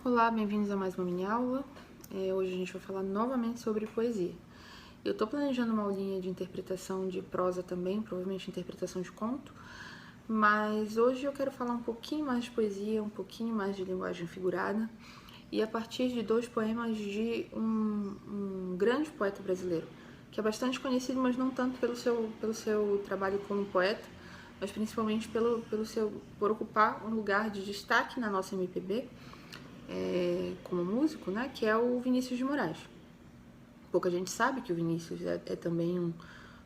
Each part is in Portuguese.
Olá, bem-vindos a mais uma mini aula. Hoje a gente vai falar novamente sobre poesia. Eu estou planejando uma aulinha de interpretação de prosa também, provavelmente interpretação de conto, mas hoje eu quero falar um pouquinho mais de poesia, um pouquinho mais de linguagem figurada, e a partir de dois poemas de um grande poeta brasileiro, que é bastante conhecido, mas não tanto pelo seu trabalho como poeta, mas principalmente por ocupar um lugar de destaque na nossa MPB, como músico, né, que é o Vinícius de Moraes. Pouca gente sabe que o Vinícius é também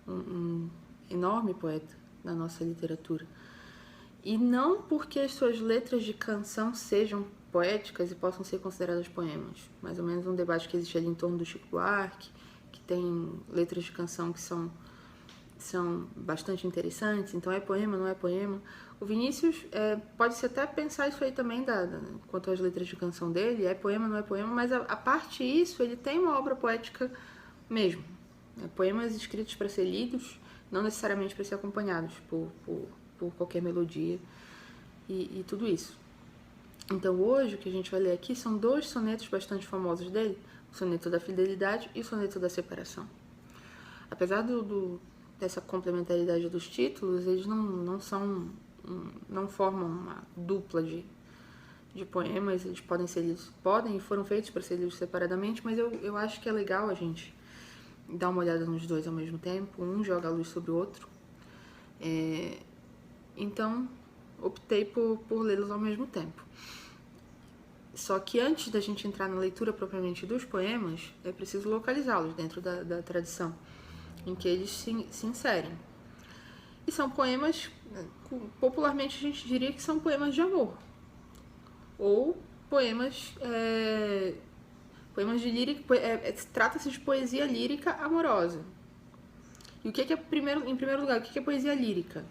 um enorme poeta da nossa literatura. E não porque as suas letras de canção sejam poéticas e possam ser consideradas poemas. Mais ou menos um debate que existe ali em torno do Chico Buarque, que tem letras de canção que são bastante interessantes, então é poema, não é poema. O Vinícius, pode-se até pensar isso aí também quanto às letras de canção dele, é poema, não é poema, mas a parte disso, ele tem uma obra poética mesmo. Poemas escritos para ser lidos, não necessariamente para ser acompanhados por qualquer melodia e tudo isso. Então hoje o que a gente vai ler aqui são dois sonetos bastante famosos dele, o soneto da fidelidade e o soneto da separação. Apesar dessa complementaridade dos títulos, eles não formam uma dupla de poemas, eles podem e foram feitos para ser lidos separadamente, mas eu acho que é legal a gente dar uma olhada nos dois ao mesmo tempo, um joga a luz sobre o outro, então optei por lê-los ao mesmo tempo. Só que antes da gente entrar na leitura propriamente dos poemas, é preciso localizá-los dentro da tradição em que eles se inserem. E são poemas, popularmente a gente diria que são poemas de amor, ou poemas de lírica, trata-se de poesia lírica amorosa. E o que é, em primeiro lugar, o que é poesia lírica?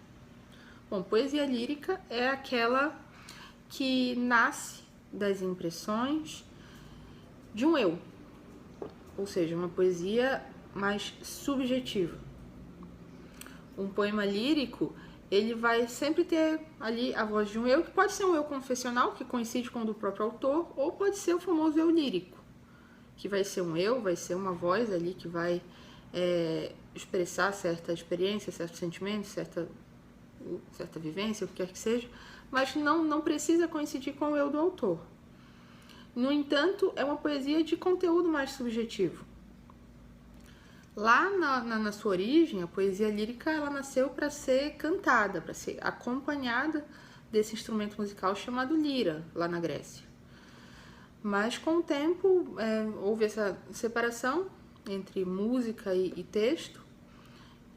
Bom, poesia lírica é aquela que nasce das impressões de um eu, ou seja, uma poesia mais subjetiva. Um poema lírico, ele vai sempre ter ali a voz de um eu, que pode ser um eu confessional, que coincide com o do próprio autor, ou pode ser o famoso eu lírico, que vai ser um eu, vai ser uma voz ali que vai expressar certa experiência, certo sentimento, certa vivência, o que quer que seja, mas não precisa coincidir com o eu do autor. No entanto, é uma poesia de conteúdo mais subjetivo. Lá na sua origem, a poesia lírica ela nasceu para ser cantada, para ser acompanhada desse instrumento musical chamado lira, lá na Grécia. Mas com o tempo houve essa separação entre música e texto,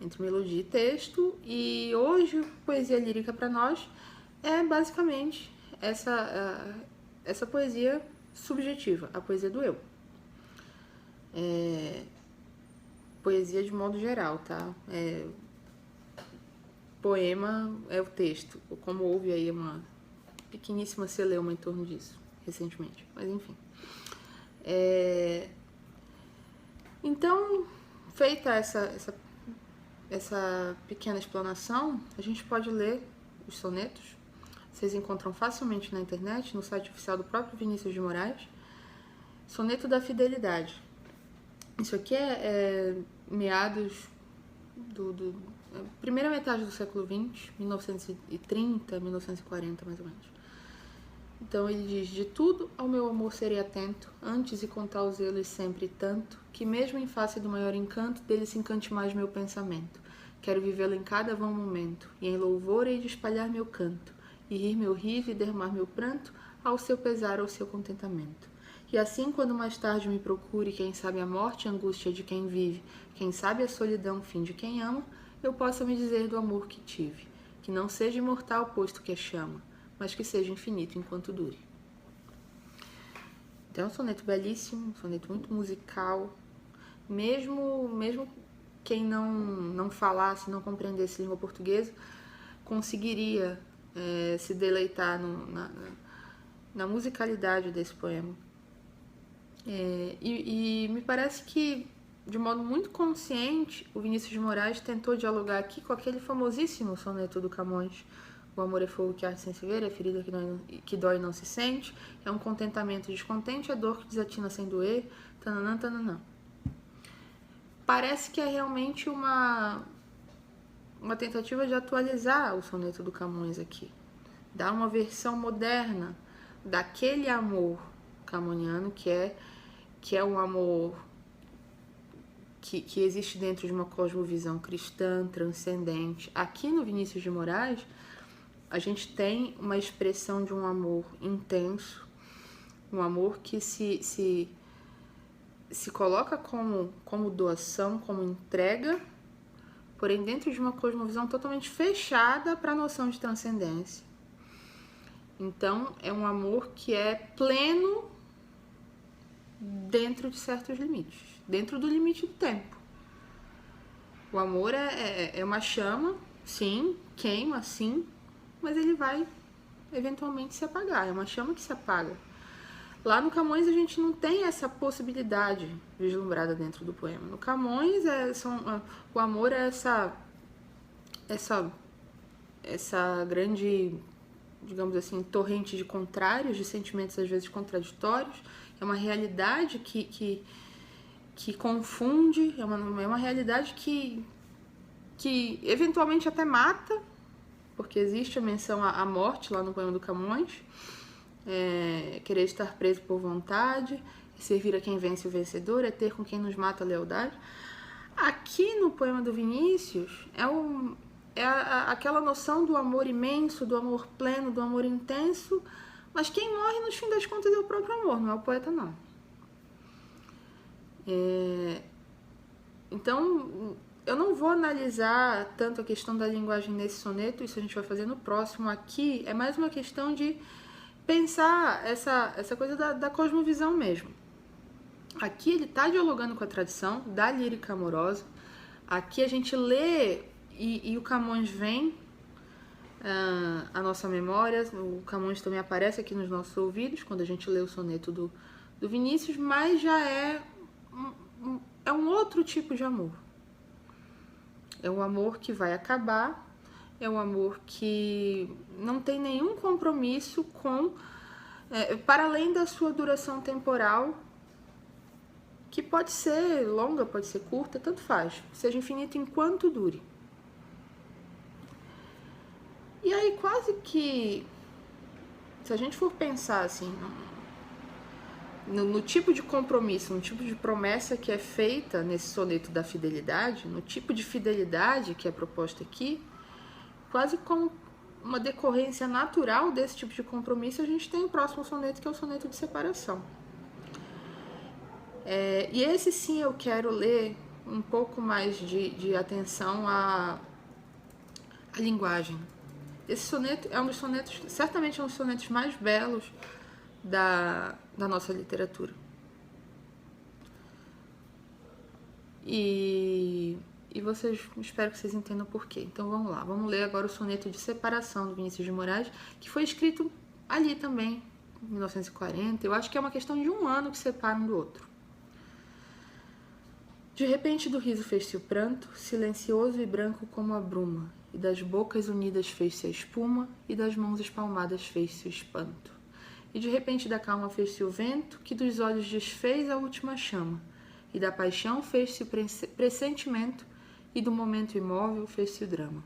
entre melodia e texto, e hoje poesia lírica para nós é basicamente essa poesia subjetiva, a poesia do eu. Poesia de modo geral, tá? Poema é o texto, como houve aí uma pequeníssima celeuma em torno disso, recentemente, mas enfim. Então, feita essa pequena explanação, a gente pode ler os sonetos. Vocês encontram facilmente na internet, no site oficial do próprio Vinícius de Moraes. Soneto da Fidelidade. Isso aqui é meados primeira metade do século XX, 1930, 1940 mais ou menos. Então ele diz: de tudo ao meu amor serei atento, antes e com tal zelo e sempre tanto, que mesmo em face do maior encanto, dele se encante mais meu pensamento. Quero vivê-lo em cada vão momento, e em louvor hei de espalhar meu canto, e rir meu riso e derramar meu pranto, ao seu pesar, ao seu contentamento. E assim, quando mais tarde me procure, quem sabe a morte e a angústia de quem vive, quem sabe a solidão, fim de quem ama, eu possa me dizer do amor que tive, que não seja imortal, posto que é chama, mas que seja infinito enquanto dure. Então é um soneto belíssimo, um soneto muito musical, mesmo quem não falasse, não compreendesse língua portuguesa, conseguiria se deleitar na musicalidade desse poema. E me parece que, de modo muito consciente, o Vinícius de Moraes tentou dialogar aqui com aquele famosíssimo soneto do Camões, o amor é fogo que arde sem se ver, é ferida que dói e não se sente, é um contentamento descontente, é dor que desatina sem doer, tananã, tananã. Parece que é realmente uma tentativa de atualizar o soneto do Camões aqui. Dar uma versão moderna daquele amor camoniano que é um amor que existe dentro de uma cosmovisão cristã, transcendente. Aqui no Vinícius de Moraes, a gente tem uma expressão de um amor intenso, um amor que se coloca como doação, como entrega, porém dentro de uma cosmovisão totalmente fechada para a noção de transcendência. Então, é um amor que é pleno dentro de certos limites, dentro do limite do tempo. O amor é uma chama, sim, queima, sim, mas ele vai eventualmente se apagar, é uma chama que se apaga. Lá no Camões a gente não tem essa possibilidade vislumbrada dentro do poema. No Camões o amor é essa grande, digamos assim, torrente de contrários, de sentimentos às vezes contraditórios. É uma realidade que confunde, é uma realidade que eventualmente até mata, porque existe a menção à morte lá no poema do Camões. Querer estar preso por vontade, servir a quem vence o vencedor, é ter com quem nos mata a lealdade. Aqui no poema do Vinícius aquela noção do amor imenso, do amor pleno, do amor intenso, mas quem morre no fim das contas é o próprio amor, não é o poeta não. Então eu não vou analisar tanto a questão da linguagem nesse soneto, isso a gente vai fazer no próximo. Aqui é mais uma questão de pensar essa coisa da cosmovisão mesmo. Aqui ele está dialogando com a tradição da lírica amorosa. Aqui a gente lê e o Camões vem à nossa memória. O Camões também aparece aqui nos nossos ouvidos quando a gente lê o soneto do Vinícius, mas já é um outro tipo de amor. É um amor que vai acabar, é um amor que não tem nenhum compromisso para além da sua duração temporal, que pode ser longa, pode ser curta, tanto faz, seja infinito enquanto dure. E aí quase que, se a gente for pensar assim, no tipo de compromisso, no tipo de promessa que é feita nesse soneto da fidelidade, no tipo de fidelidade que é proposta aqui, quase como uma decorrência natural desse tipo de compromisso, a gente tem o próximo soneto, que é o soneto de separação. E esse sim eu quero ler um pouco mais de atenção à linguagem. Esse soneto é um dos sonetos, certamente é um dos sonetos mais belos da nossa literatura. E espero que vocês entendam por quê. Então vamos lá, vamos ler agora o soneto de separação do Vinícius de Moraes, que foi escrito ali também, em 1940. Eu acho que é uma questão de um ano que separa um do outro. De repente do riso fez-se o pranto, silencioso e branco como a bruma, e das bocas unidas fez-se a espuma, e das mãos espalmadas fez-se o espanto. E de repente da calma fez-se o vento, que dos olhos desfez a última chama, e da paixão fez-se o pressentimento, e do momento imóvel fez-se o drama.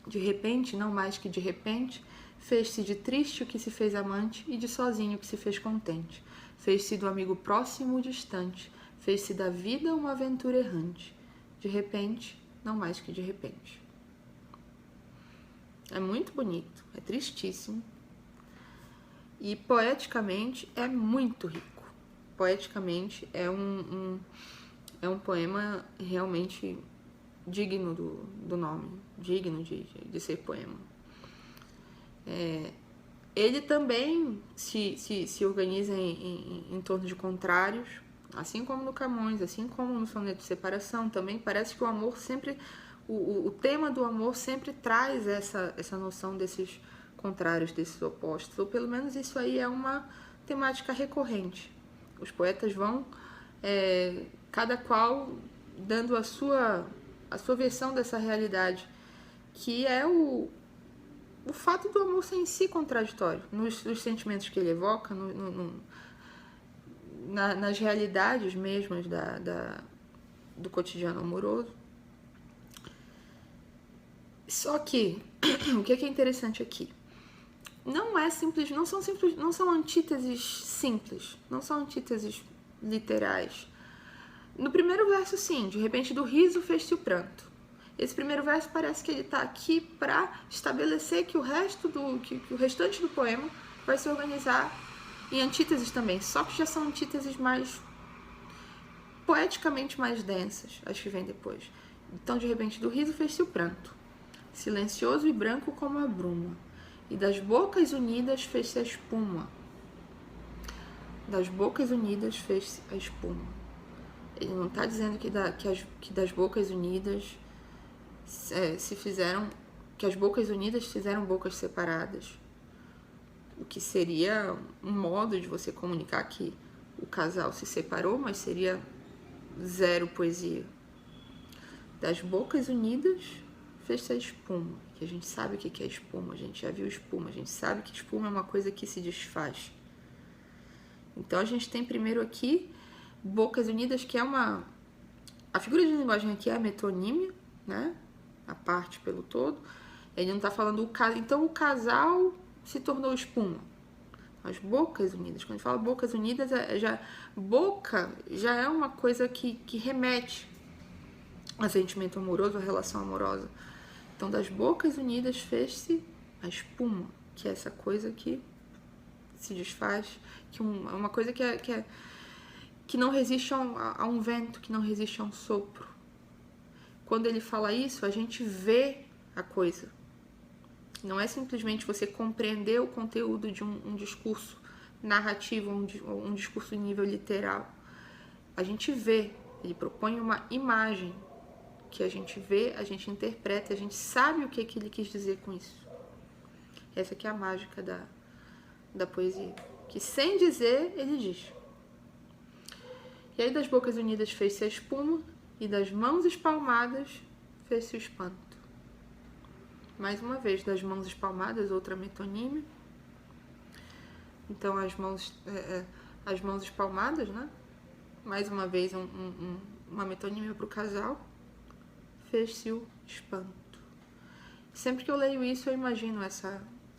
De repente, não mais que de repente, fez-se de triste o que se fez amante, e de sozinho o que se fez contente. Fez-se do amigo próximo o distante, fez-se da vida uma aventura errante. De repente, não mais que de repente. É muito bonito, é tristíssimo. E poeticamente é muito rico. Poeticamente é um poema realmente digno do nome, digno de ser poema. Ele também se organiza em torno de contrários, assim como no Camões, assim como no soneto de separação. Também parece que o amor sempre, o tema do amor sempre traz essa noção desses contrários, desses opostos, ou pelo menos isso aí é uma temática recorrente. Os poetas vão, cada qual dando a sua versão dessa realidade, que é o o fato do amor ser em si contraditório, nos sentimentos que ele evoca, nas realidades mesmas do cotidiano amoroso. Só que o que é interessante aqui? Não são antíteses simples, não são antíteses literais. No primeiro verso, sim, de repente do riso fez-se o pranto. Esse primeiro verso parece que ele está aqui para estabelecer que o restante do poema vai se organizar em antíteses também, só que já são antíteses mais poeticamente mais densas, as que vêm depois. Então, de repente, do riso fez-se o pranto, silencioso e branco como a bruma, e das bocas unidas fez-se a espuma. Das bocas unidas fez-se a espuma. Ele não está dizendo que das bocas unidas que as bocas unidas fizeram bocas separadas, o que seria um modo de você comunicar que o casal se separou, mas seria zero poesia. Das bocas unidas fez-se a espuma, que a gente sabe o que é espuma, a gente já viu espuma, a gente sabe que espuma é uma coisa que se desfaz. Então a gente tem primeiro aqui bocas unidas, que é a figura de linguagem aqui é a metonímia, né? A parte pelo todo. Ele não está falando então o casal se tornou espuma. As bocas unidas, quando a gente fala bocas unidas, boca já é uma coisa que remete a sentimento amoroso, a relação amorosa. Então, das bocas unidas fez-se a espuma, que é essa coisa que se desfaz, que é uma coisa que não resiste a um vento, que não resiste a um sopro. Quando ele fala isso, a gente vê a coisa. Não é simplesmente você compreender o conteúdo de um discurso narrativo, um discurso em nível literal. A gente vê, ele propõe uma imagem que a gente vê, a gente interpreta, a gente sabe o que ele quis dizer com isso. Essa que é a mágica da poesia, que sem dizer, ele diz. E aí das bocas unidas fez-se a espuma, e das mãos espalmadas fez-se o espanto. Mais uma vez, das mãos espalmadas, outra metonímia. Então, as mãos espalmadas, né? Mais uma vez, uma metonímia para o casal. Fez-se o espanto. Sempre que eu leio isso, eu imagino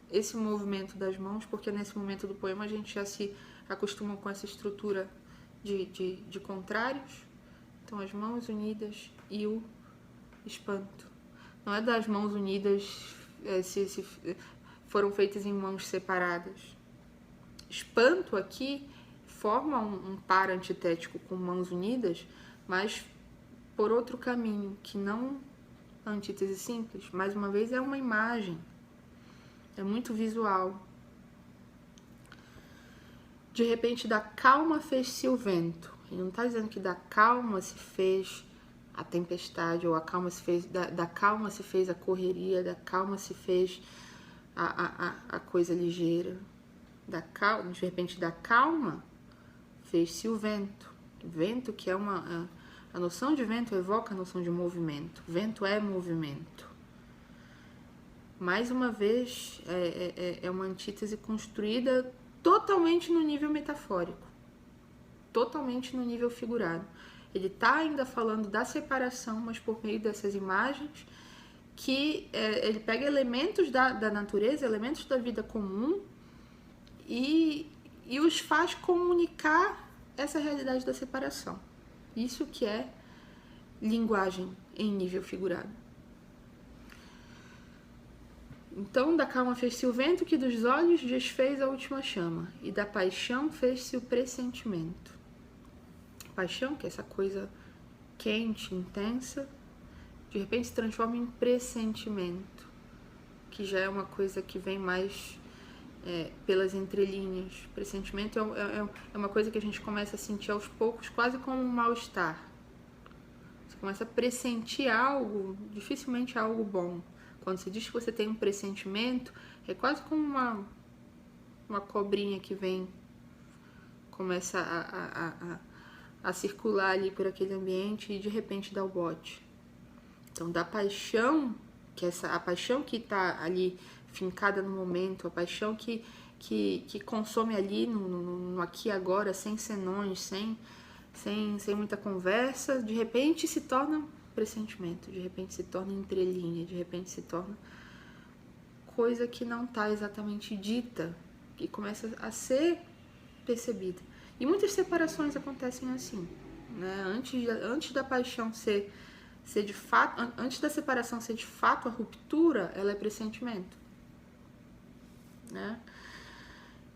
esse movimento das mãos, porque nesse momento do poema a gente já se acostuma com essa estrutura de contrários. Então, as mãos unidas e o espanto. Não é das mãos unidas se foram feitas em mãos separadas. Espanto aqui forma um par antitético com mãos unidas, mas por outro caminho, que não a antítese simples. Mais uma vez, é uma imagem. É muito visual. De repente, da calma fez-se o vento. Ele não está dizendo que da calma se fez a tempestade, ou da calma se fez a correria, da calma se fez a coisa ligeira. De repente, da calma fez-se o vento. Vento, que é a noção de vento evoca a noção de movimento. Vento é movimento. Mais uma vez, é uma antítese construída totalmente no nível metafórico, totalmente no nível figurado. Ele está ainda falando da separação, mas por meio dessas imagens, que ele pega elementos da natureza, elementos da vida comum, e os faz comunicar essa realidade da separação. Isso que é linguagem em nível figurado. Então, da calma fez-se o vento, que dos olhos desfez a última chama, e da paixão fez-se o pressentimento. Paixão, que é essa coisa quente, intensa, de repente se transforma em pressentimento, que já é uma coisa que vem mais pelas entrelinhas. Pressentimento é uma coisa que a gente começa a sentir aos poucos, quase como um mal-estar. Você começa a pressentir algo, dificilmente algo bom. Quando você diz que você tem um pressentimento, é quase como uma cobrinha que vem, começa a circular ali por aquele ambiente e de repente dá o bote. Então, da paixão, a paixão que está ali fincada no momento, a paixão que consome ali no aqui e agora, sem senões, sem muita conversa, de repente se torna pressentimento, de repente se torna entrelinha, de repente se torna coisa que não está exatamente dita, que começa a ser percebida. E muitas separações acontecem assim, né? Antes da paixão ser de fato, antes da separação ser de fato a ruptura, ela é pressentimento, né?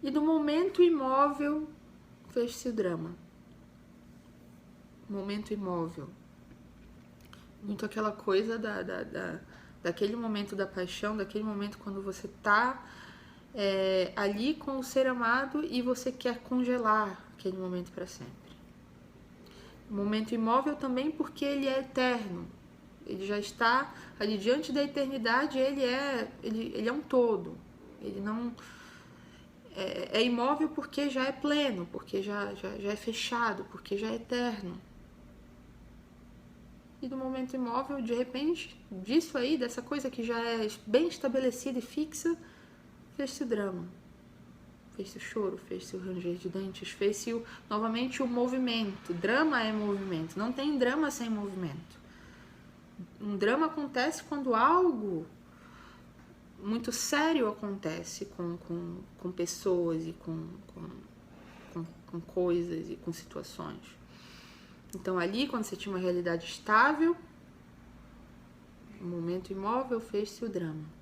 E no momento imóvel fez-se o drama. Momento imóvel. Muito aquela coisa daquele momento da paixão, daquele momento quando você tá ali com o ser amado e você quer congelar aquele momento para sempre. Momento imóvel também porque ele é eterno. Ele já está ali diante da eternidade, ele é um todo. Ele não é imóvel porque já é pleno, porque já é fechado, porque já é eterno. E do momento imóvel, de repente, disso aí, dessa coisa que já é bem estabelecida e fixa, fez-se o drama. Fez-se o choro, fez-se o ranger de dentes, fez-se novamente o movimento. Drama é movimento, não tem drama sem movimento. Um drama acontece quando algo muito sério acontece com pessoas e com coisas e com situações. Então ali, quando você tinha uma realidade estável, um momento imóvel, fez-se o drama.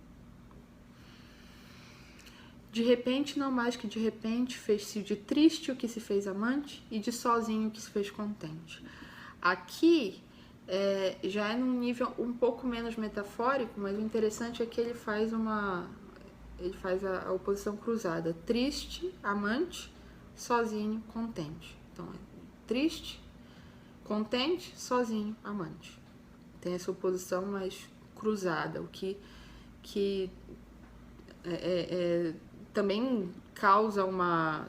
De repente, não mais que de repente, fez-se de triste o que se fez amante e de sozinho o que se fez contente. Aqui já é num nível um pouco menos metafórico, mas o interessante é que ele faz a oposição cruzada. Triste, amante, sozinho, contente. Então, triste, contente, sozinho, amante. Tem essa oposição mais cruzada, o que também causa uma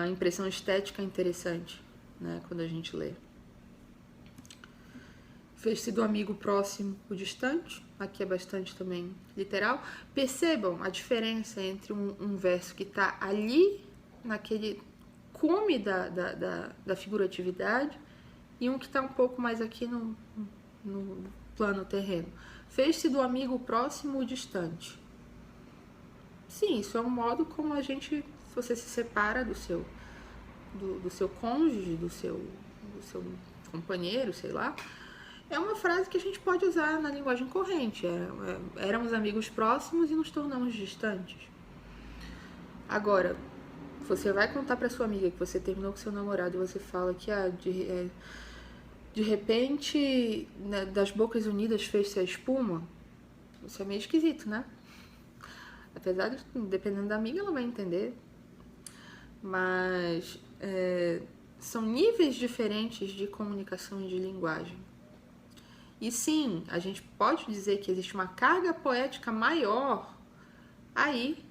impressão estética interessante, né, quando a gente lê. Fez-se do amigo próximo o distante, aqui é bastante também literal. Percebam a diferença entre um verso que está ali, naquele cume da figuratividade, e um que está um pouco mais aqui no plano terreno. Fez-se do amigo próximo o distante. Sim, isso é um modo como a gente, se você se separa do seu cônjuge, do seu companheiro, sei lá, é uma frase que a gente pode usar na linguagem corrente. Éramos amigos próximos e nos tornamos distantes. Agora, você vai contar para sua amiga que você terminou com seu namorado e você fala que de repente, né, das bocas unidas fez-se a espuma. Isso é meio esquisito, né? Apesar de, dependendo da amiga, ela vai entender. Mas são níveis diferentes de comunicação e de linguagem. E sim, a gente pode dizer que existe uma carga poética maior aí,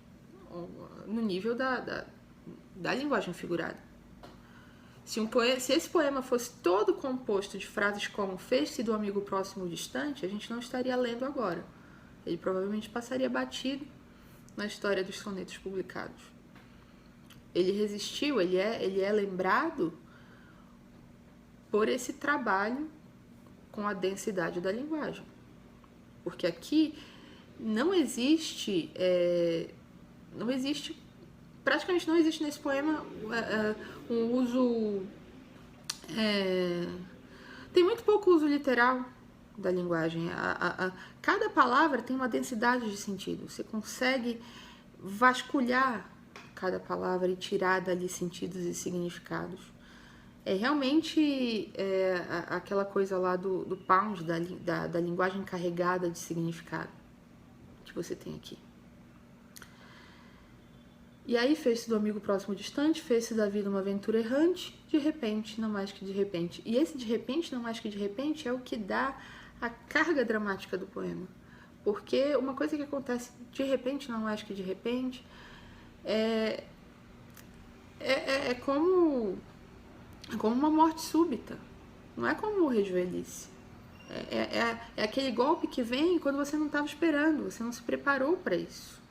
no nível da linguagem figurada. Se esse poema fosse todo composto de frases como fez-se do amigo próximo distante, a gente não estaria lendo agora. Ele provavelmente passaria batido na história dos sonetos publicados. Ele resistiu, ele é lembrado por esse trabalho com a densidade da linguagem. Porque aqui praticamente não existe nesse poema um uso... tem muito pouco uso literal da linguagem. Cada palavra tem uma densidade de sentido. Você consegue vasculhar cada palavra e tirar dali sentidos e significados. É realmente aquela coisa lá do Pound, da linguagem carregada de significado que você tem aqui. E aí fez-se do amigo próximo distante, fez-se da vida uma aventura errante, de repente, não mais que de repente. E esse de repente, não mais que de repente, é o que dá a carga dramática do poema. Porque uma coisa que acontece de repente, não mais que de repente, é como uma morte súbita. Não é como morrer de velhice. É aquele golpe que vem quando você não estava esperando, você não se preparou para isso.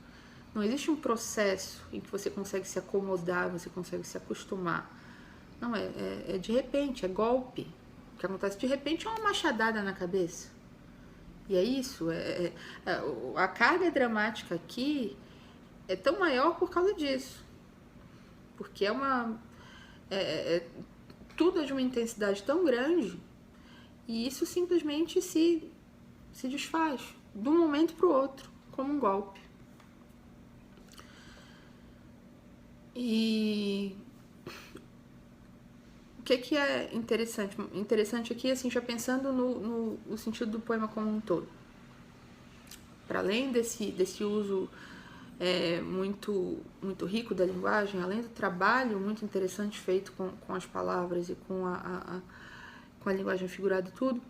Não existe um processo em que você consegue se acomodar, você consegue se acostumar. Não, é de repente, é golpe. O que acontece de repente é uma machadada na cabeça. E é isso. A carga dramática aqui é tão maior por causa disso. Porque tudo é de uma intensidade tão grande e isso simplesmente se desfaz de um momento para o outro, como um golpe. E o que é interessante? Interessante aqui, assim, já pensando no sentido do poema como um todo. Para além desse uso muito, muito rico da linguagem, além do trabalho muito interessante feito com as palavras e com a linguagem figurada e tudo,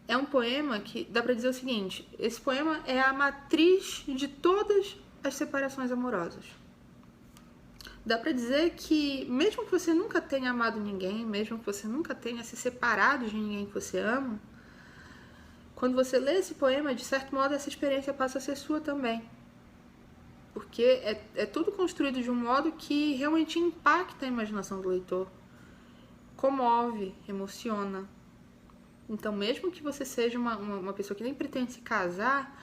é um poema que dá para dizer o seguinte: esse poema é a matriz de todas as separações amorosas. Dá para dizer que mesmo que você nunca tenha amado ninguém, mesmo que você nunca tenha se separado de ninguém que você ama, quando você lê esse poema, de certo modo, essa experiência passa a ser sua também. Porque é tudo construído de um modo que realmente impacta a imaginação do leitor, comove, emociona. Então, mesmo que você seja uma pessoa que nem pretende se casar,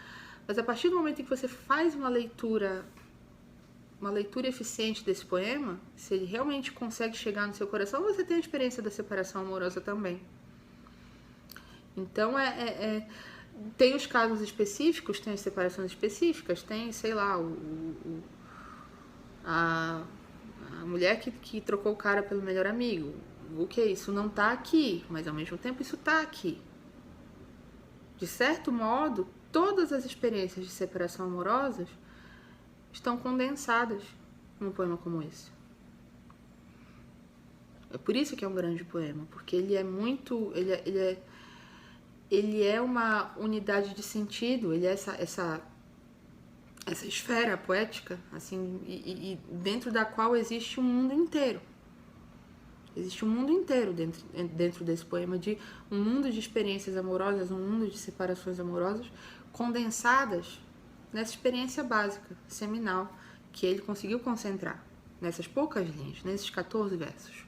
mas a partir do momento em que você faz uma leitura eficiente desse poema, se ele realmente consegue chegar no seu coração, você tem a experiência da separação amorosa também. Então, tem os casos específicos, tem as separações específicas, tem, sei lá, a mulher que trocou o cara pelo melhor amigo. Isso não tá aqui, mas ao mesmo tempo isso tá aqui. De certo modo, todas as experiências de separação amorosas estão condensadas num poema como esse. É por isso que é um grande poema, porque ele é muito... Ele é uma unidade de sentido, ele é essa esfera poética, assim, e dentro da qual existe um mundo inteiro. Existe um mundo inteiro dentro desse poema, de um mundo de experiências amorosas, um mundo de separações amorosas, condensadas nessa experiência básica, seminal, que ele conseguiu concentrar nessas poucas linhas, nesses 14 versos.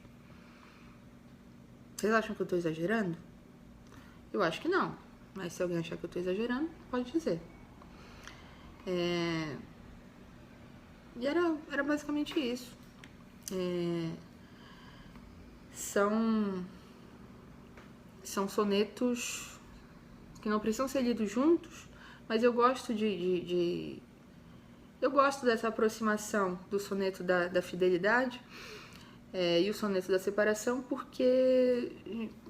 Vocês acham que eu estou exagerando? Eu acho que não, mas se alguém achar que eu estou exagerando, pode dizer. E era basicamente isso. São sonetos que não precisam ser lidos juntos, mas eu gosto eu gosto dessa aproximação do soneto da fidelidade e o soneto da separação, porque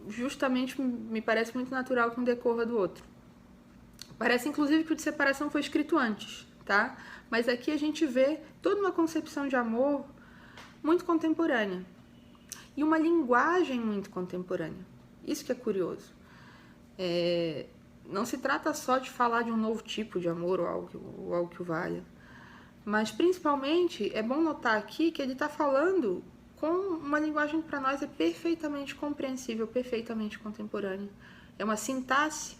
justamente me parece muito natural que um decorra do outro. Parece inclusive que o de separação foi escrito antes, tá? Mas aqui a gente vê toda uma concepção de amor muito contemporânea e uma linguagem muito contemporânea. Isso que é curioso. Não se trata só de falar de um novo tipo de amor ou algo que o valha, mas principalmente é bom notar aqui que ele está falando com uma linguagem que para nós é perfeitamente compreensível, perfeitamente contemporânea. É uma sintaxe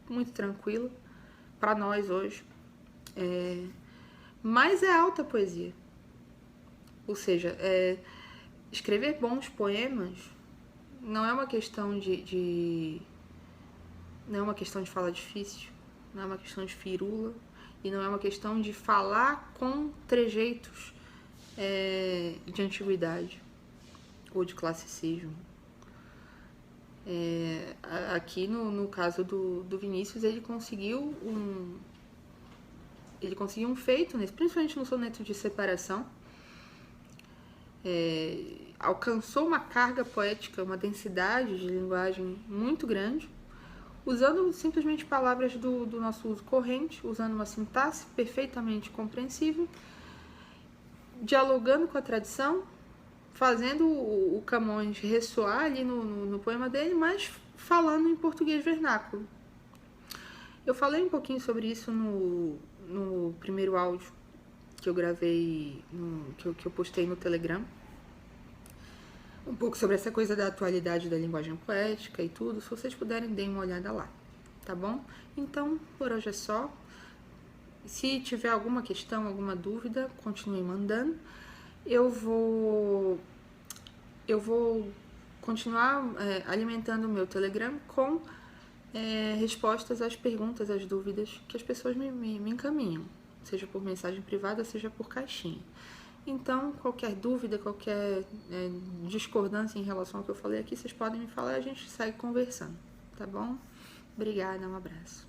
muito tranquila para nós hoje, mas é alta poesia. Ou seja, escrever bons poemas não é uma questão não é uma questão de fala difícil, não é uma questão de firula e não é uma questão de falar com trejeitos de antiguidade ou de classicismo. Aqui no caso do Vinícius, ele conseguiu um feito, principalmente no soneto de separação, alcançou uma carga poética, uma densidade de linguagem muito grande, usando simplesmente palavras do nosso uso corrente, usando uma sintaxe perfeitamente compreensível, dialogando com a tradição, fazendo o Camões ressoar ali no poema dele, mas falando em português vernáculo. Eu falei um pouquinho sobre isso no primeiro áudio que eu gravei, que eu postei no Telegram. um pouco sobre essa coisa da atualidade da linguagem poética e tudo. Se vocês puderem, deem uma olhada lá, tá bom? Então, por hoje é só. Se tiver alguma questão, alguma dúvida, continue mandando. Eu vou continuar alimentando o meu Telegram com respostas às perguntas, às dúvidas que as pessoas me encaminham, seja por mensagem privada, seja por caixinha. Então, qualquer dúvida, qualquer discordância em relação ao que eu falei aqui, vocês podem me falar e a gente segue conversando, tá bom? Obrigada, um abraço.